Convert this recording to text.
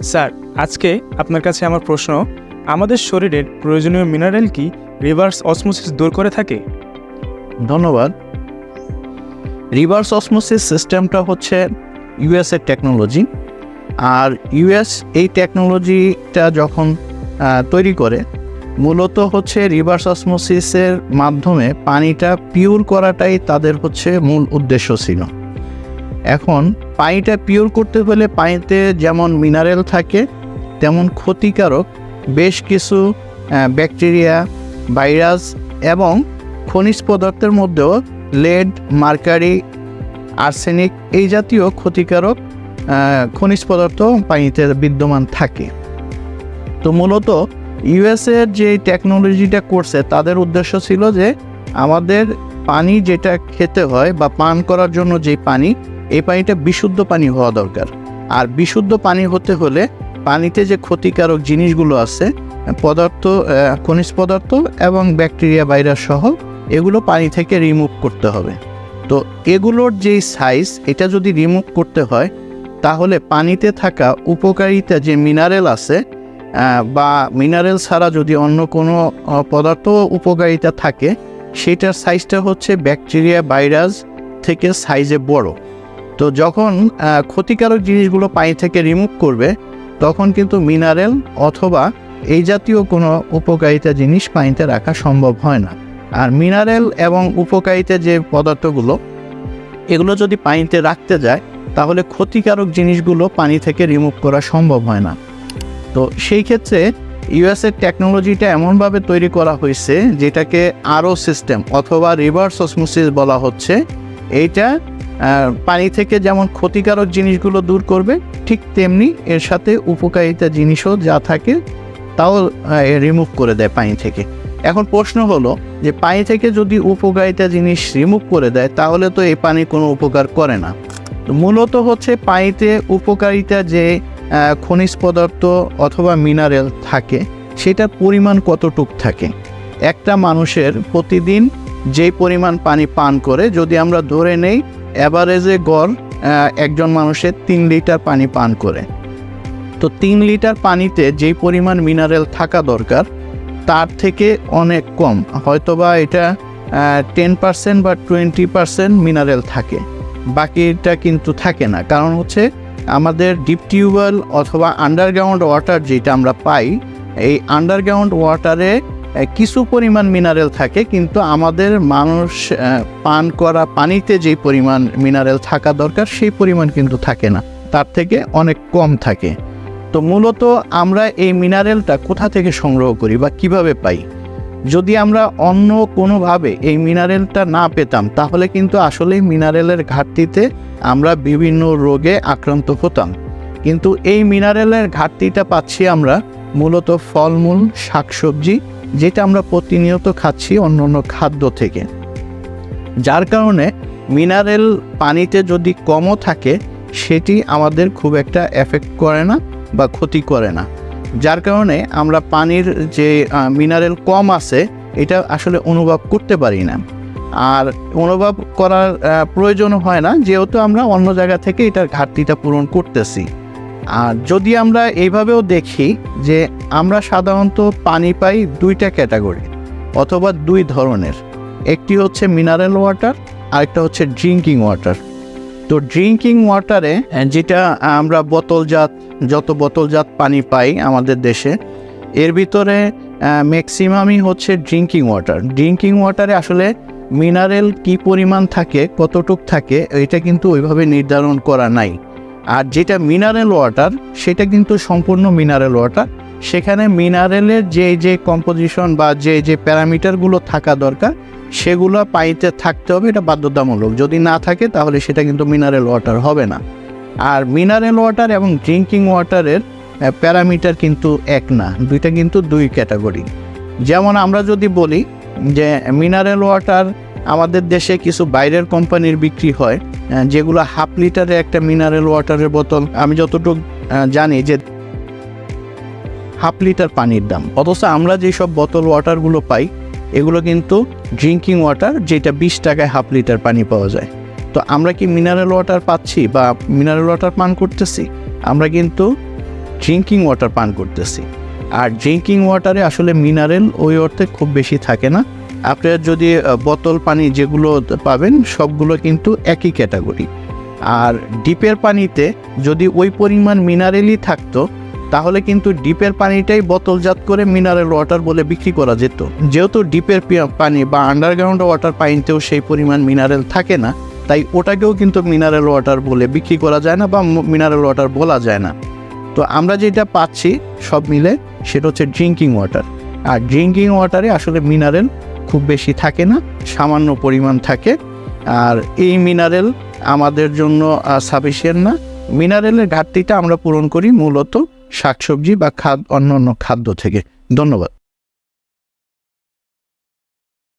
Sir, আজকে আপনার কাছে আমার প্রশ্ন, আমাদের শরীরের প্রয়োজনীয় মিনারেল কি রিভার্স অসমোসিস দূর করে থাকে? ধন্যবাদ। রিভার্স অসমোসিস সিস্টেমটা হচ্ছে ইউএসের টেকনোলজি। আর ইউএস এই টেকনোলজিটা যখন তৈরি করে, মূলত হচ্ছে রিভার্স অসমোসিসের মাধ্যমে পানিটা পিওর করাটাই তাদের হচ্ছে মূল উদ্দেশ্য ছিল। এখন পানিটা পিওর করতে হলে পানিতে যেমন মিনারেল থাকে, তেমন ক্ষতিকারক বেশ কিছু ব্যাকটেরিয়া, ভাইরাস এবং খনিজ পদার্থের মধ্যেও লেড, মার্কারি, আর্সেনিক এই জাতীয় ক্ষতিকারক খনিজ পদার্থ পানিতে বিদ্যমান থাকে। তো মূলত ইউএসের যে টেকনোলজিটা করছে, তাদের উদ্দেশ্য ছিল যে আমাদের পানি যেটা খেতে হয় বা পান করার জন্য যে পানি, এই পানিটা বিশুদ্ধ পানি হওয়া দরকার। আর বিশুদ্ধ পানি হতে হলে পানিতে যে ক্ষতিকারক জিনিসগুলো আছে, পদার্থ, খনিজ পদার্থ এবং ব্যাকটেরিয়া, ভাইরাস সহ, এগুলো পানি থেকে রিমুভ করতে হবে। তো এগুলোর যেই সাইজ, এটা যদি রিমুভ করতে হয়, তাহলে পানিতে থাকা উপকারিতা যে মিনারেল আছে বা মিনারেল ছাড়া যদি অন্য কোনো পদার্থ উপকারিতা থাকে, সেটার সাইজটা হচ্ছে ব্যাকটেরিয়া, ভাইরাস থেকে সাইজে বড়। তো যখন ক্ষতিকারক জিনিসগুলো পানি থেকে রিমুভ করবে, তখন কিন্তু মিনারেল অথবা এই জাতীয় কোনো উপকারিতা জিনিস পানিতে রাখা সম্ভব হয় না। আর মিনারেল এবং উপকারিতা যে পদার্থগুলো, এগুলো যদি পানিতে রাখতে যায়, তাহলে ক্ষতিকারক জিনিসগুলো পানি থেকে রিমুভ করা সম্ভব হয় না। তো সেই ক্ষেত্রে ইউএসের টেকনোলজিটা এমনভাবে তৈরি করা হয়েছে, যেটাকে আরও সিস্টেম অথবা রিভার্স অসমোসিস বলা হচ্ছে। এইটা পানি থেকে যেমন ক্ষতিকারক জিনিসগুলো দূর করবে, ঠিক তেমনি এর সাথে উপকারিতা জিনিসও যা থাকে তাও রিমুভ করে দেয় পানি থেকে। এখন প্রশ্ন হলো যে পানি থেকে যদি উপকারিতা জিনিস রিমুভ করে দেয়, তাহলে তো এই পানি কোনো উপকার করে না। তো মূলত হচ্ছে পানিতে উপকারিতা যে খনিজ পদার্থ অথবা মিনারেল থাকে, সেটার পরিমাণ কতটুক থাকে। একটা মানুষের প্রতিদিন যেই পরিমাণ পানি পান করে, যদি আমরা ধরে নেই অ্যাভারেজে গড় একজন মানুষের 3 লিটার পানি পান করে, তো 3 লিটার পানিতে যেই পরিমাণ মিনারেল থাকা দরকার, তার থেকে অনেক কম, হয়তোবা এটা 10% বা 20% মিনারেল থাকে, বাকিটা কিন্তু থাকে না। কারণ হচ্ছে আমাদের ডিপ টিউবওয়েল অথবা আন্ডারগ্রাউন্ড ওয়াটার যেটা আমরা পাই, এই আন্ডারগ্রাউন্ড ওয়াটারে কিছু পরিমাণ মিনারেল থাকে, কিন্তু আমাদের মানুষ পান করা পানিতে যেই পরিমাণ মিনারেল থাকা দরকার, সেই পরিমাণ কিন্তু থাকে না, তার থেকে অনেক কম থাকে। তো মূলত আমরা এই মিনারেলটা কোথা থেকে সংগ্রহ করি বা কিভাবে পাই? যদি আমরা অন্য কোনোভাবে এই মিনারেলটা না পেতাম, তাহলে কিন্তু আসলেই মিনারেলের ঘাটতিতে আমরা বিভিন্ন রোগে আক্রান্ত হতাম। কিন্তু এই মিনারেলের ঘাটতিটা পাচ্ছি আমরা মূলত ফলমূল, শাকসবজি, যেটা আমরা প্রতিনিয়ত খাচ্ছি অন্য অন্য খাদ্য থেকে। যার কারণে মিনারেল পানিতে যদি কমও থাকে, সেটি আমাদের খুব একটা এফেক্ট করে না বা ক্ষতি করে না। যার কারণে আমরা পানির যে মিনারেল কম আছে, এটা আসলে অনুভব করতে পারি না। আর অনুভব করার প্রয়োজনও হয় না, যেহেতু আমরা অন্য জায়গা থেকে এটার ঘাটতিটা পূরণ করতেছি। আর যদি আমরা এইভাবেও দেখি যে আমরা সাধারণত পানি পাই 2টা ক্যাটাগরি অথবা 2 ধরনের। একটি হচ্ছে মিনারেল ওয়াটার, আরেকটা হচ্ছে ড্রিঙ্কিং ওয়াটার। তো ড্রিঙ্কিং ওয়াটারে যেটা আমরা যত বোতলজাত পানি পাই আমাদের দেশে, এর ভিতরে ম্যাক্সিমামই হচ্ছে ড্রিঙ্কিং ওয়াটার। ড্রিঙ্কিং ওয়াটারে আসলে মিনারেল কি পরিমাণ থাকে, কতটুক থাকে, এটা কিন্তু ওইভাবে নির্ধারণ করা নাই। আর যেটা মিনারেল ওয়াটার, সেটা কিন্তু সম্পূর্ণ মিনারেল ওয়াটার। সেখানে মিনারেলের যে কম্পোজিশন বা যে প্যারামিটারগুলো থাকা দরকার, সেগুলো পানিতে থাকতে হবে, এটা বাধ্যতামূলক। যদি না থাকে, তাহলে সেটা কিন্তু মিনারেল ওয়াটার হবে না। আর মিনারেল ওয়াটার এবং ড্রিঙ্কিং ওয়াটারের প্যারামিটার কিন্তু এক না, দুইটা কিন্তু 2 ক্যাটাগরি। যেমন আমরা যদি বলি যে মিনারেল ওয়াটার আমাদের দেশে কিছু বাইরের কোম্পানির বিক্রি হয়, যেগুলো 1/2 লিটারে একটা মিনারেল ওয়াটারের বোতল, আমি যতটুকু জানি যে 1/2 লিটার পানির দাম। অথচ আমরা যেসব বোতল ওয়াটারগুলো পাই, এগুলো কিন্তু ড্রিঙ্কিং ওয়াটার, যেটা 20 টাকায় 1/2 লিটার পানি পাওয়া যায়। তো আমরা কি মিনারেল ওয়াটার পাচ্ছি বা মিনারেল ওয়াটার পান করতেছি? আমরা কিন্তু ড্রিঙ্কিং ওয়াটার পান করতেছি। আর ড্রিঙ্কিং ওয়াটারে আসলে মিনারেল ওই অর্থে খুব বেশি থাকে না। আপনারা যদি বোতল পানি যেগুলো পাবেন সবগুলো কিন্তু একই ক্যাটাগরি। আর ডিপের পানিতে যদি ওই পরিমাণ মিনারেলই থাকতো তাহলে কিন্তু ডিপের পানিটাই বোতলজাত করে মিনারেল ওয়াটার বলে বিক্রি করা যেত। যেহেতু ডিপের পানি বা আন্ডারগ্রাউন্ড ওয়াটার পানিতেও সেই পরিমাণ মিনারেল থাকে না, তাই ওটাকেও কিন্তু মিনারেল ওয়াটার বলে বিক্রি করা যায় না বা মিনারেল ওয়াটার বলা যায় না। তো আমরা যেটা পাচ্ছি সব মিলে সেটা হচ্ছে ড্রিঙ্কিং ওয়াটার। আর ড্রিঙ্কিং ওয়াটারে আসলে মিনারেল খুব বেশি থাকে না, সামান্য পরিমাণ থাকে। আর এই মিনারেল আমাদের জন্য সাফিসিয়েন্ট না। মিনারেলের ঘাটতিটা আমরা পূরণ করি মূলত শাকসবজি বা অন্যান্য খাদ্য থেকে। ধন্যবাদ।